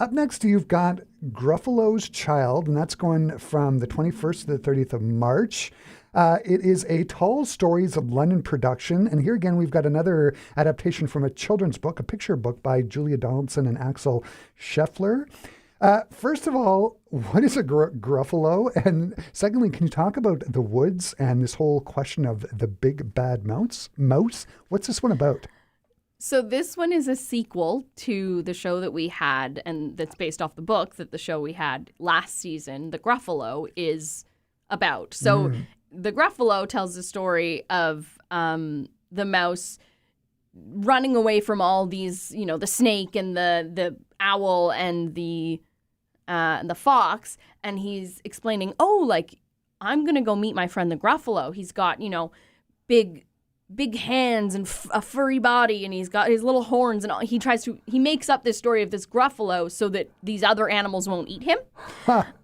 Up next, you've got Gruffalo's Child, and that's going from the 21st to the 30th of March. It is a Tall Stories of London production. And here again, we've got another adaptation from a children's book, a picture book by Julia Donaldson and Axel Scheffler. First of all, what is a Gruffalo? And secondly, can you talk about the woods and this whole question of the big bad mouse? What's this one about? So this one is a sequel to the show that we had, and that's based off the book that the show we had last season, The Gruffalo, is about. So The Gruffalo tells the story of the mouse running away from all these, the snake and the owl and the fox, and he's explaining, I'm going to go meet my friend the Gruffalo. He's got, big hands and a furry body, and he's got his little horns, and he makes up this story of this Gruffalo so that these other animals won't eat him.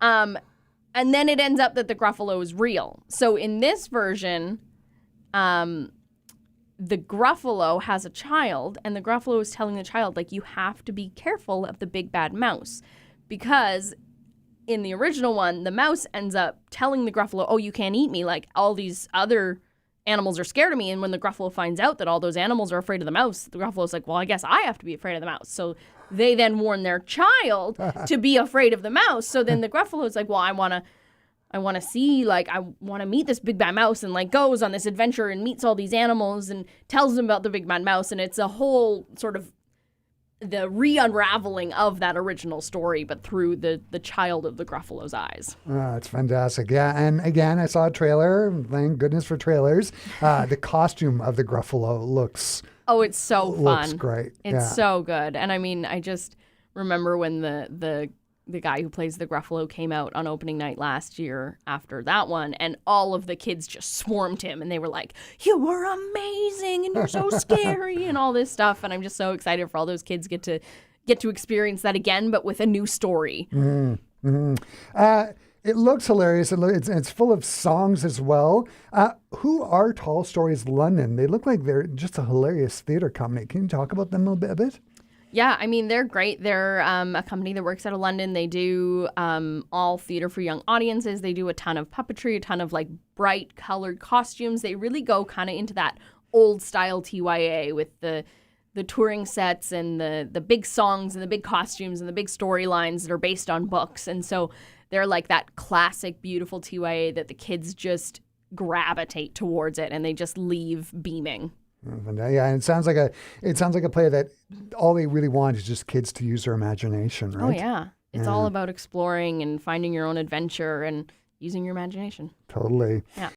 And then it ends up that the Gruffalo is real. So in this version, the Gruffalo has a child, and the Gruffalo is telling the child, you have to be careful of the big bad mouse. Because in the original one, the mouse ends up telling the Gruffalo, oh, you can't eat me. All these other animals are scared of me. And when the Gruffalo finds out that all those animals are afraid of the mouse, the Gruffalo's like, well, I guess I have to be afraid of the mouse. So they then warn their child to be afraid of the mouse. So then the Gruffalo's like, well, I want to see, I want to meet this big bad mouse, and goes on this adventure and meets all these animals and tells them about the big bad mouse. And it's a whole sort of the re-unraveling of that original story, but through the child of the Gruffalo's eyes. Oh, it's fantastic. Yeah, and again, I saw a trailer. Thank goodness for trailers. The costume of the Gruffalo looks... Oh, it's so fun. Looks great. It's so good. And I mean, I just remember when the guy who plays the Gruffalo came out on opening night last year after that one, and all of the kids just swarmed him, and they were like, you were amazing, and you're so scary, and all this stuff. And I'm just so excited for all those kids get to experience that again, but with a new story. Mm-hmm. It looks hilarious. It's full of songs as well. Who are Tall Stories London? They look like they're just a hilarious theater company. Can you talk about them a bit? Yeah, I mean, they're great. They're a company that works out of London. They do all theater for young audiences. They do a ton of puppetry, a ton of bright colored costumes. They really go kind of into that old style TYA with the touring sets and the big songs and the big costumes and the big storylines that are based on books. And so they're like that classic, beautiful TYA that the kids just gravitate towards it, and they just leave beaming. Yeah, and it sounds like a play that all they really want is just kids to use their imagination, right? Oh yeah, it's all about exploring and finding your own adventure and using your imagination. Totally. Yeah.